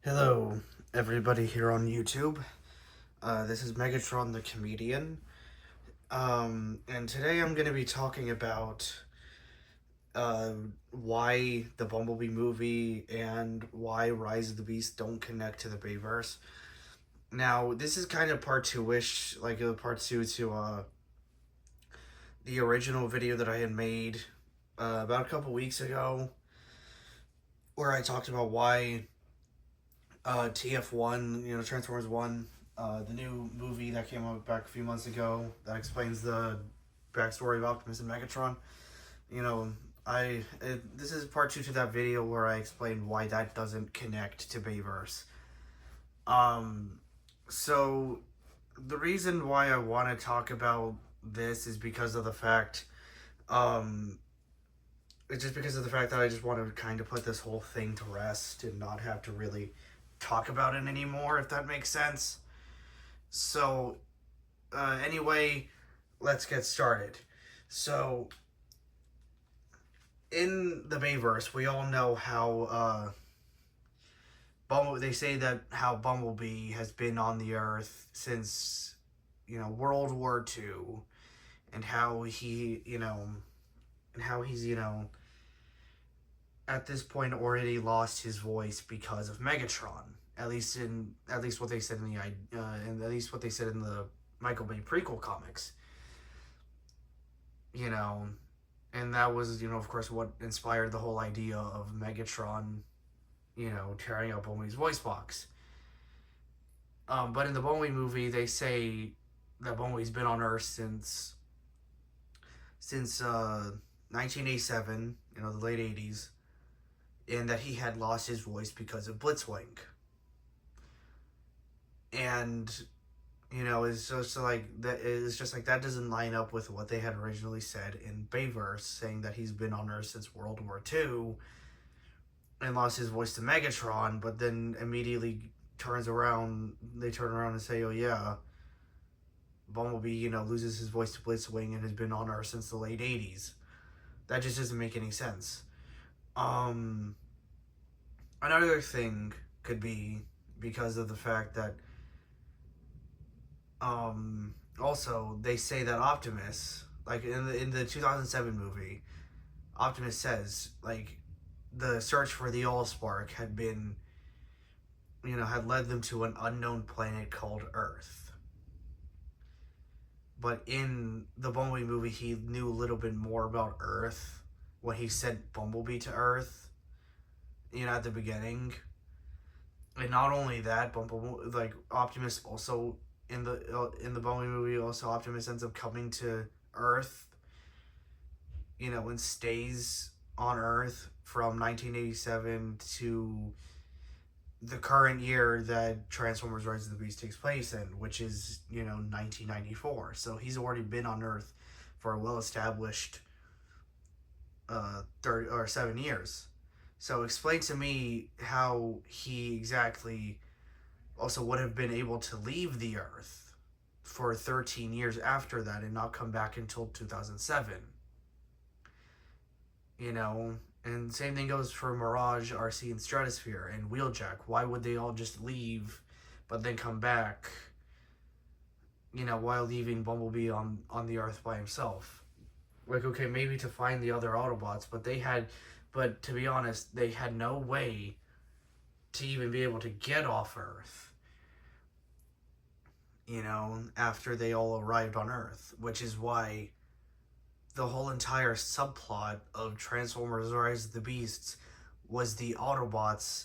Hello, everybody here on YouTube. This is Megatron the Comedian. And today I'm going to be talking about uh, why the Bumblebee movie and why Rise of the Beast don't connect to the Bayverse. Now, this is kind of part two-ish, like a part two to the original video that I had made about a couple weeks ago, where I talked about why TF1, Transformers 1, the new movie that came out back a few months ago that explains the backstory of Optimus and Megatron. You know, this is part two to that video where I explained why that doesn't connect to Bayverse. So the reason why I want to talk about this is because of the fact, um, it's just because of the fact that I just want to kind of put this whole thing to rest and not have to really talk about it anymore, if that makes sense. So, anyway, let's get started. So, in the Bayverse, we all know how they say that how Bumblebee has been on the Earth since World War II, and how he's at this point already lost his voice because of Megatron. At least what they said in the Michael Bay prequel comics. You know, and that was of course what inspired the whole idea of Megatron, tearing up Bumblebee's voice box. But in the Bumblebee movie, they say that Bumblebee's been on Earth since 1987, the late 80s, and that he had lost his voice because of Blitzwing. And it's just like that. It's just like that doesn't line up with what they had originally said in Bayverse, saying that he's been on Earth since World War II and lost his voice to Megatron, but then immediately turns around. They turn around and say, "Oh yeah, Bumblebee, loses his voice to Blitzwing and has been on Earth since the late '80s." That just doesn't make any sense. Another thing could be because of the fact that also they say that Optimus, like in the 2007 movie, Optimus says like the search for the Allspark had led them to an unknown planet called Earth. But in the Bumblebee movie, he knew a little bit more about Earth when he sent Bumblebee to Earth, at the beginning. And not only that, Bumblebee, like Optimus also in the Bumblebee movie, also Optimus ends up coming to Earth, and stays on Earth from 1987 to the current year that Transformers Rise of the Beast takes place in, which is 1994. So he's already been on Earth for a well-established 7 years. So explain to me how he exactly also would have been able to leave the Earth for 13 years after that and not come back until 2007. And same thing goes for Mirage, RC, and Stratosphere, and Wheeljack. Why would they all just leave, but then come back, while leaving Bumblebee on the Earth by himself? Like, okay, maybe to find the other Autobots, but to be honest, they had no way to even be able to get off Earth, after they all arrived on Earth, which is why the whole entire subplot of Transformers Rise of the Beasts was the Autobots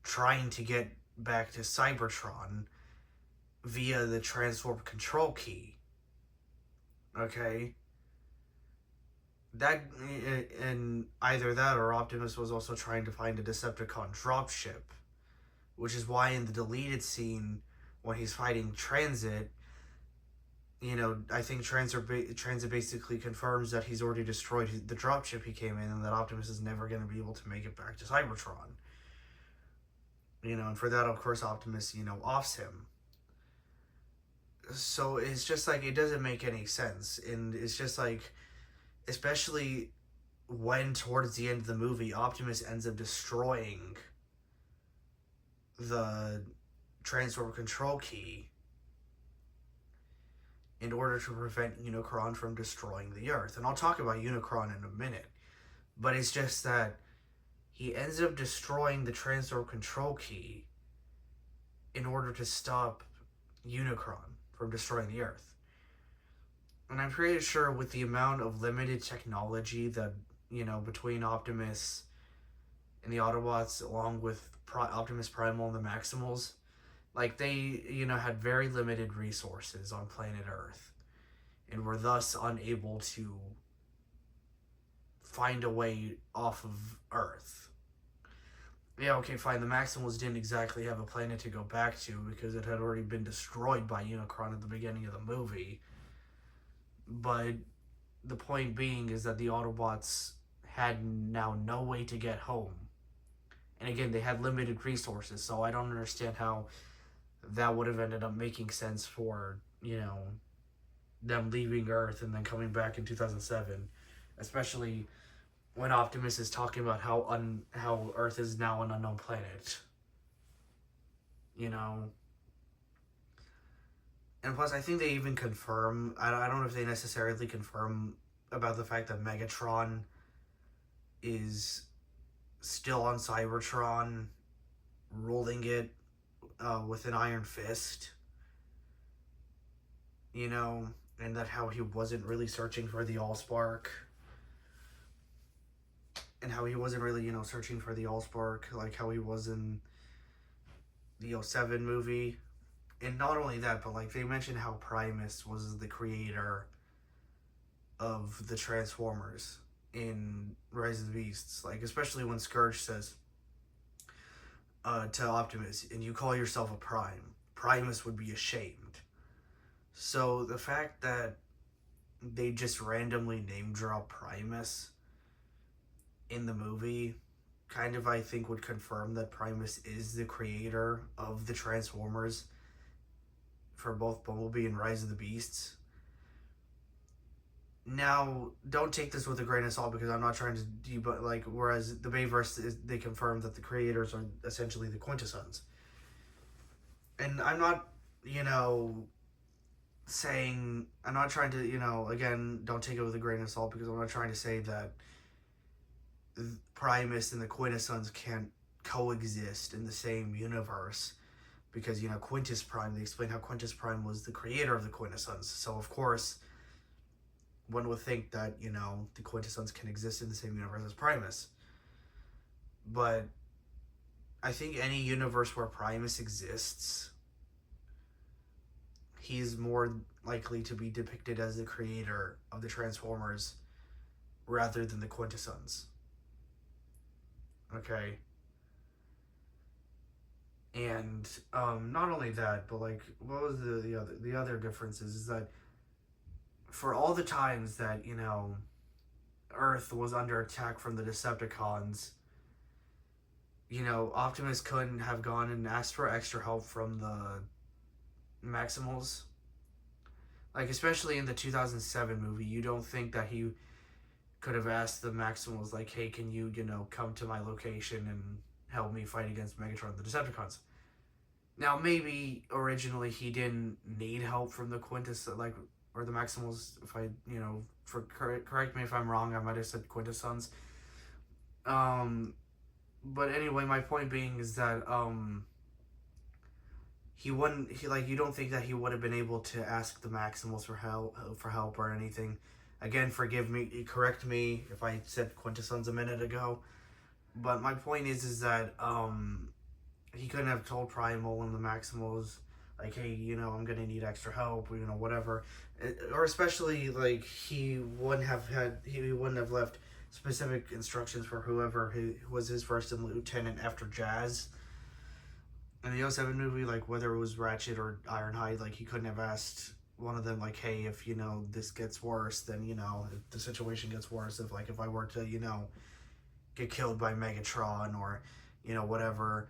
trying to get back to Cybertron via the Transform Control Key. Okay? That, and either that or Optimus was also trying to find a Decepticon dropship, which is why in the deleted scene when he's fighting Transit, I think Transit basically confirms that he's already destroyed the dropship he came in, and that Optimus is never going to be able to make it back to Cybertron. And for that, of course, Optimus, offs him. So it's just like, it doesn't make any sense. And it's just like, especially when towards the end of the movie, Optimus ends up destroying the transform control key in order to prevent Unicron from destroying the Earth. And I'll talk about Unicron in a minute. But it's just that he ends up destroying the transfer control key in order to stop Unicron from destroying the Earth. And I'm pretty sure with the amount of limited technology that, between Optimus and the Autobots, along with Optimus Primal and the Maximals, like they, had very limited resources on planet Earth and were thus unable to find a way off of Earth. Yeah, okay, fine. The Maximals didn't exactly have a planet to go back to because it had already been destroyed by Unicron at the beginning of the movie. But the point being is that the Autobots had now no way to get home. And again, they had limited resources, so I don't understand how that would have ended up making sense for, them leaving Earth and then coming back in 2007. Especially when Optimus is talking about how Earth is now an unknown planet. And plus, I think they even confirm, I don't know if they necessarily confirm about the fact that Megatron is still on Cybertron, ruling it with an iron fist. And that how he wasn't really searching for the Allspark. And how he wasn't really, searching for the Allspark, like how he was in the 07 movie. And not only that, but like they mentioned how Primus was the creator of the Transformers in Rise of the Beasts. Like, especially when Scourge says to Optimus, and you call yourself a Prime, Primus would be ashamed. So the fact that they just randomly name drop Primus in the movie kind of, I think, would confirm that Primus is the creator of the Transformers for both Bumblebee and Rise of the Beasts. Now, don't take this with a grain of salt because I'm not trying to debug, whereas the Bayverse, they confirmed that the creators are essentially the Quintessons. And I'm not, saying, I'm not trying to, again, don't take it with a grain of salt because I'm not trying to say that Primus and the Quintessons can't coexist in the same universe. Because, Quintus Prime, they explain how Quintus Prime was the creator of the Quintessons. So, of course, one would think that, the Quintessons can exist in the same universe as Primus. But I think any universe where Primus exists, he's more likely to be depicted as the creator of the Transformers rather than the Quintessons. Okay? And not only that, but what was the other differences is that for all the times that Earth was under attack from the Decepticons, Optimus couldn't have gone and asked for extra help from the Maximals. Especially in the 2007 movie, you don't think that he could have asked the Maximals hey, can you come to my location and help me fight against Megatron and the Decepticons. Now, maybe originally he didn't need help from the or the Maximals. If I, correct me if I'm wrong, I might have said Quintessons. But anyway, my point being is that, you don't think that he would have been able to ask the Maximals for help or anything. Again, forgive me, correct me if I said Quintessons a minute ago. But my point is that he couldn't have told Primal and the Maximals hey, I'm gonna need extra help, whatever. Or especially he wouldn't have left specific instructions for whoever was his first lieutenant after Jazz. In the 07 movie, whether it was Ratchet or Ironhide, he couldn't have asked one of them hey, if this gets worse, then if the situation gets worse, if I were to get killed by Megatron or whatever,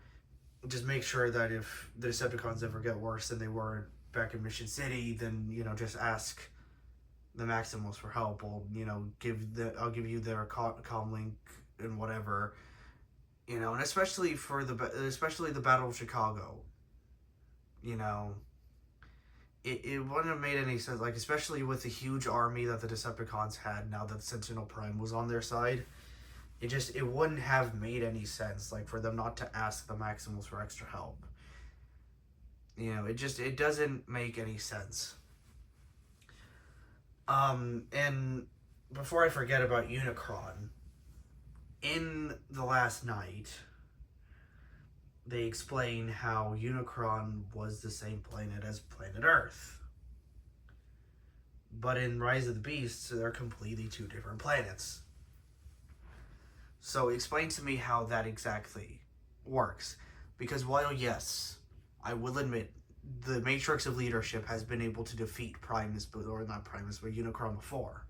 just make sure that if the Decepticons ever get worse than they were back in Mission City, then just ask the Maximals for help. I'll give you their comm link and whatever, You know, and especially the Battle of Chicago. You know, it wouldn't have made any sense, like, especially with the huge army that the Decepticons had now that Sentinel Prime was on their side. It wouldn't have made any sense, like, for them not to ask the Maximals for extra help. You know, it doesn't make any sense. And before I forget about Unicron, in The Last Night, they explain how Unicron was the same planet as planet Earth. But in Rise of the Beasts, they're completely two different planets. So explain to me how that exactly works. Because while, yes, I will admit, the Matrix of Leadership has been able to defeat Primus, or not Primus, but Unicron before.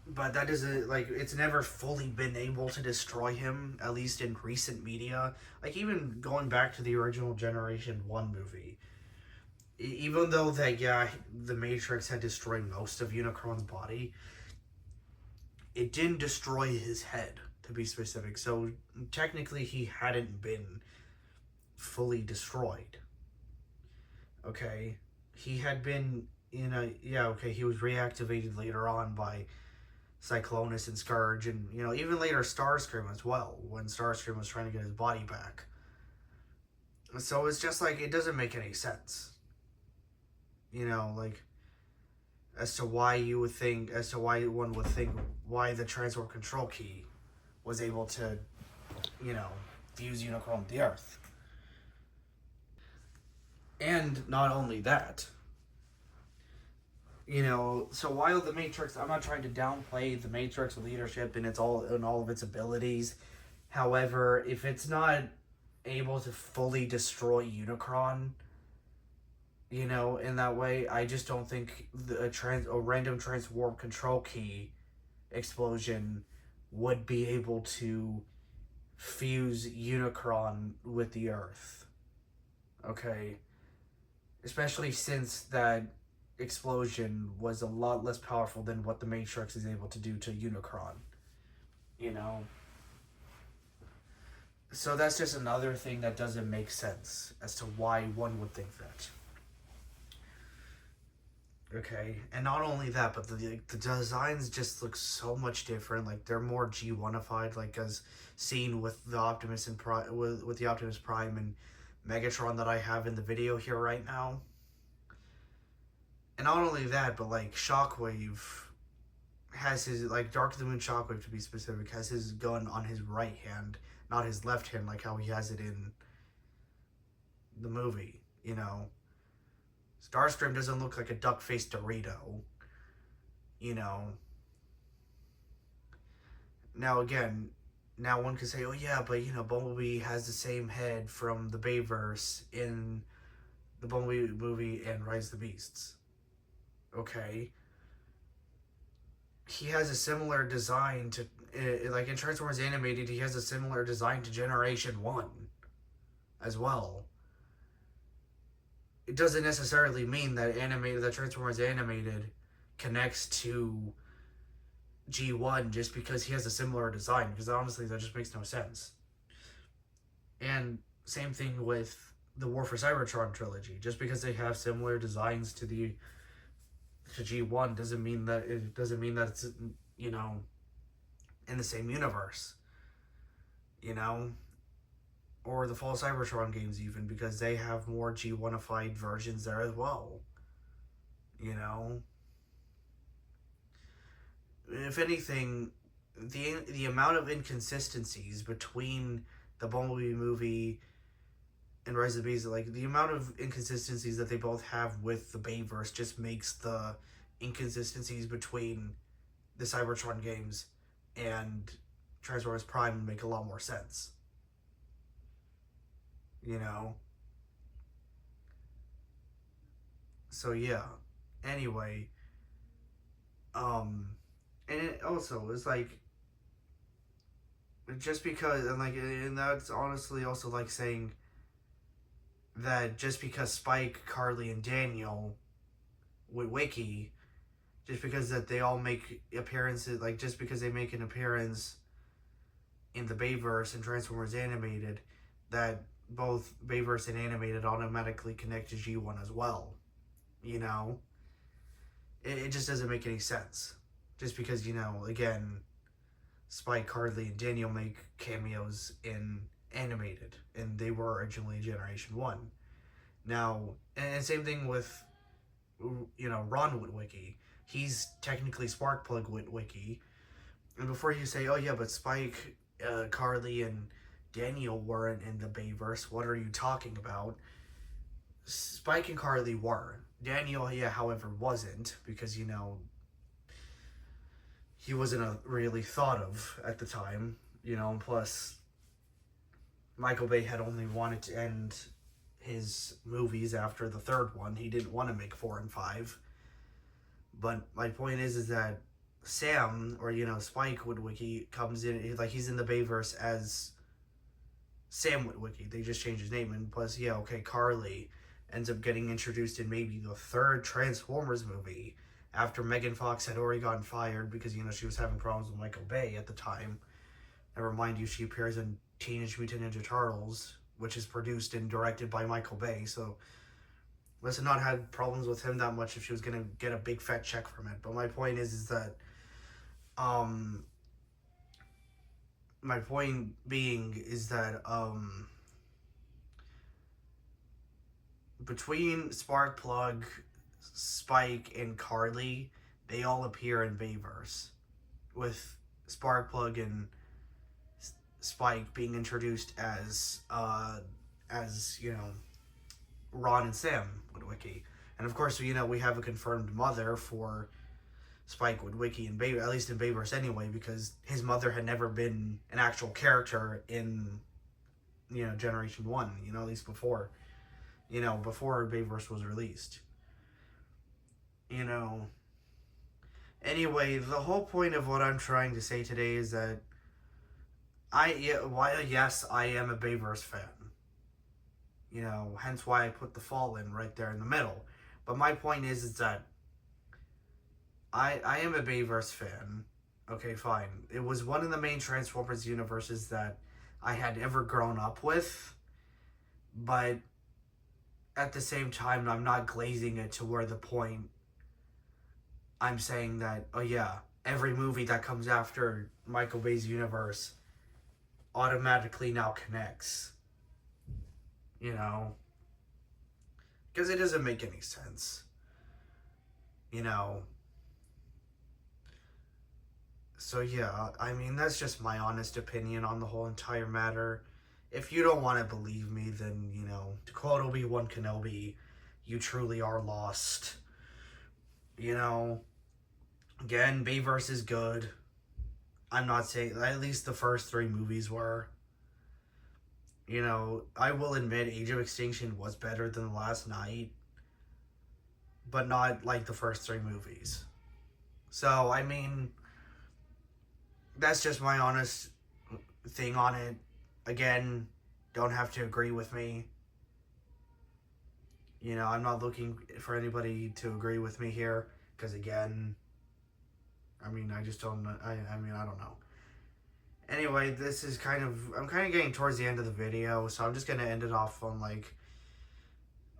But that doesn't, like, it's never fully been able to destroy him, at least in recent media. Like, even going back to the original Generation 1 movie, even though that, yeah, the Matrix had destroyed most of Unicron's body, it didn't destroy his head, to be specific. So technically he hadn't been fully destroyed. Okay? He had been in a, yeah, okay, he was reactivated later on by Cyclonus and Scourge, and, you know, even later Starscream as well, when Starscream was trying to get his body back. So it's just like, it doesn't make any sense. You know, like, as to why one would think why the Transwarp Control Key was able to, you know, fuse Unicron with the Earth. And not only that, you know, so while the Matrix, I'm not trying to downplay the Matrix leadership and all of its abilities. However, if it's not able to fully destroy Unicron, you know, in that way, I just don't think a random transwarp control key explosion would be able to fuse Unicron with the Earth. Okay? Especially since that explosion was a lot less powerful than what the Matrix is able to do to Unicron. You know? So that's just another thing that doesn't make sense as to why one would think that. Okay, and not only that, but the designs just look so much different. Like, they're more G1ified, like as seen with the Optimus and with the Optimus Prime and Megatron that I have in the video here right now. And not only that, but like Shockwave has his, like, Dark of the Moon Shockwave to be specific, has his gun on his right hand, not his left hand, like how he has it in the movie, you know. Starscream doesn't look like a duck-faced Dorito, you know. Now again, now one could say, oh yeah, but, you know, Bumblebee has the same head from the Bayverse in the Bumblebee movie and Rise of the Beasts. Okay. He has a similar design to, like in Transformers Animated, he has a similar design to Generation 1 as well. It doesn't necessarily mean that Transformers Animated connects to G1 just because he has a similar design, because honestly that just makes no sense. And same thing with the War for Cybertron trilogy. Just because they have similar designs to G1 doesn't mean that it's, you know, in the same universe. You know? Or the Fall Cybertron games even, because they have more G1ified versions there as well. You know? If anything, the amount of inconsistencies between the Bumblebee movie and Rise of the Beasts, like the amount of inconsistencies that they both have with the Bayverse just makes the inconsistencies between the Cybertron games and Transformers Prime make a lot more sense. You know? So yeah. Anyway, and it also is like, just because, and that's honestly also like saying that just because Spike, Carly, and Daniel with Wiki, just because that they all make appearances, like just because they make an appearance in the Bayverse and Transformers Animated, that both Bayverse and Animated automatically connect to G1 as well. You know? It just doesn't make any sense. Just because, you know, again, Spike, Harley, and Daniel make cameos in Animated, and they were originally Generation 1. Now, and same thing with, you know, Ron Witwicky. He's technically Sparkplug Witwicky. And before you say, oh yeah, but Spike, Carly, and Daniel weren't in the Bayverse, what are you talking about? Spike and Carly were. Daniel, yeah, however, wasn't, because, you know, he wasn't really thought of at the time, you know, and plus, Michael Bay had only wanted to end his movies after the third one. He didn't want to make 4 and 5. But my point is that Sam, or, you know, Spike Witwicky, comes in, like, he's in the Bayverse as Sam Witwicky. They just changed his name. And plus, yeah, okay, Carly ends up getting introduced in maybe the third Transformers movie after Megan Fox had already gotten fired because, you know, she was having problems with Michael Bay at the time. Never mind you, she appears in Teenage Mutant Ninja Turtles, which is produced and directed by Michael Bay, so must have not had problems with him that much if she was going to get a big fat check from it. But my point is that, my point being is that, between Sparkplug, Spike, and Carly, they all appear in Bayverse, with Sparkplug and Spike being introduced as you know, Ron and Sam Witwicky. And of course, you know, we have a confirmed mother for Spike Witwicky in at least in Bayverse anyway, because his mother had never been an actual character in, you know, Generation 1, you know, at least before, you know, before Bayverse was released. You know, anyway, the whole point of what I'm trying to say today is that yes, I am a Bayverse fan. You know, hence why I put the Fallen right there in the middle. But my point is that I am a Bayverse fan. Okay, fine. It was one of the main Transformers universes that I had ever grown up with. But at the same time, I'm not glazing it to where the point I'm saying that, oh yeah, every movie that comes after Michael Bay's universe automatically now connects. You know? Because it doesn't make any sense. You know? So yeah, I mean, that's just my honest opinion on the whole entire matter. If you don't want to believe me, then, you know, to quote Obi-Wan Kenobi, you truly are lost. You know? Again, Bayverse is good. I'm not saying, at least the first 3 movies were. You know, I will admit Age of Extinction was better than The Last Night, but not like the first 3 movies. So, I mean, that's just my honest thing on it. Again, don't have to agree with me. You know, I'm not looking for anybody to agree with me here, because again, I mean, I just don't, I mean, I don't know. Anyway, this is I'm kind of getting towards the end of the video, so I'm just going to end it off on, like,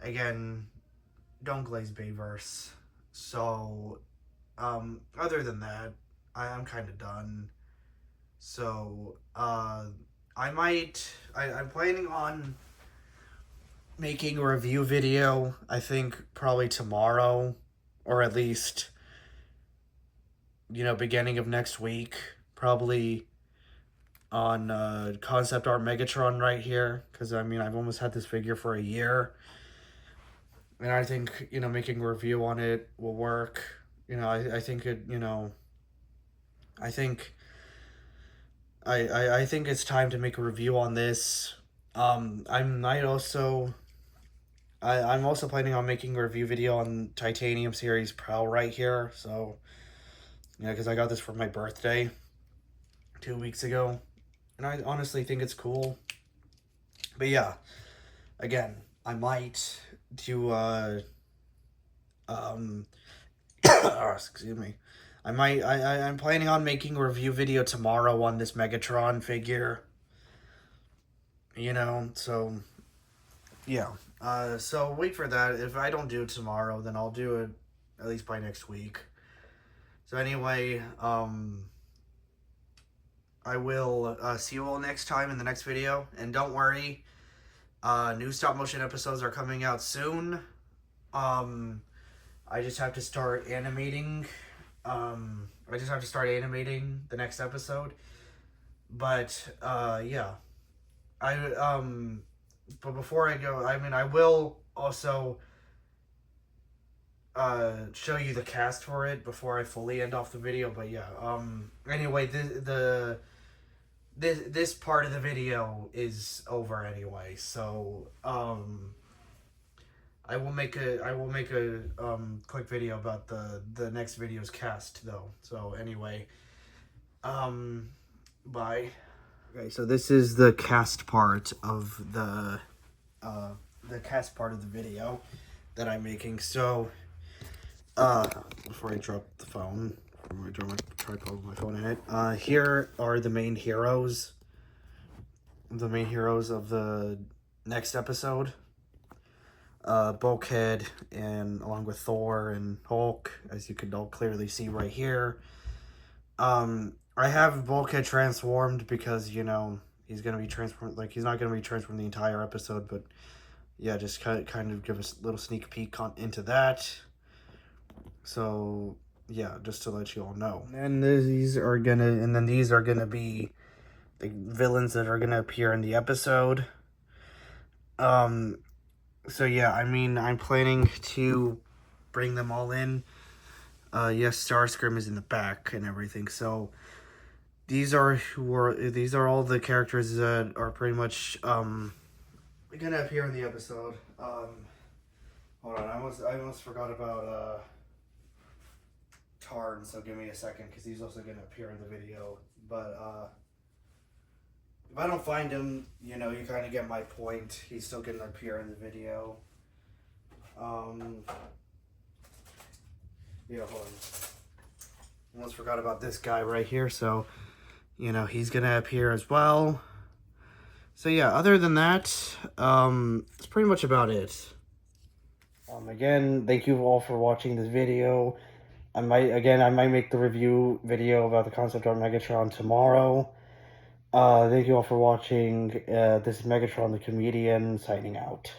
again, don't glaze Bayverse. So, other than that, I'm kind of done. So, I'm planning on making a review video, I think, probably tomorrow, or at least, you know, beginning of next week, probably on Concept Art Megatron right here, because, I mean, I've almost had this figure for a year, and I think, you know, making a review on it will work. You know, I think it, you know, I think it's time to make a review on this. I'm also planning on making a review video on Titanium Series Prowl right here, so, yeah, because I got this for my birthday 2 weeks ago, and I honestly think it's cool. But yeah, again, I might do, excuse me, I'm planning on making a review video tomorrow on this Megatron figure. You know, so yeah. So wait for that. If I don't do it tomorrow, then I'll do it at least by next week. So anyway, I will see you all next time in the next video. And don't worry, new stop motion episodes are coming out soon. I just have to start animating. I just have to start animating the next episode. But yeah. But before I go, I mean, I will also show you the cast for it before I fully end off the video. But yeah, anyway, this part of the video is over anyway. So I will make a quick video about the next video's cast though. So anyway, bye. Okay, so this is the cast part of the cast part of the video that I'm making. So before I drop the phone, before I drop my tripod with my phone in it, here are the main heroes. The main heroes of the next episode. Bulkhead, and along with Thor and Hulk, as you can all clearly see right here. I have Bulkhead transformed because, you know, he's going to be transformed, like, he's not going to be transformed the entire episode, but yeah, just kind of give us a little sneak peek into that. So, yeah, just to let you all know. And these are going to be the villains that are going to appear in the episode. So yeah, I mean, I'm planning to bring them all in. Yes, Starscream is in the back and everything. So these are all the characters that are pretty much gonna appear in the episode. Hold on, I almost forgot about Tarn. So give me a second, because he's also gonna appear in the video. But if I don't find him, you know, you kind of get my point. He's still going to appear in the video. Yeah, hold on. Almost forgot about this guy right here. So, you know, he's going to appear as well. So, yeah, other than that, that's pretty much about it. Again, thank you all for watching this video. I might make the review video about the concept art Megatron tomorrow. Thank you all for watching. This is Megatron the Comedian, signing out.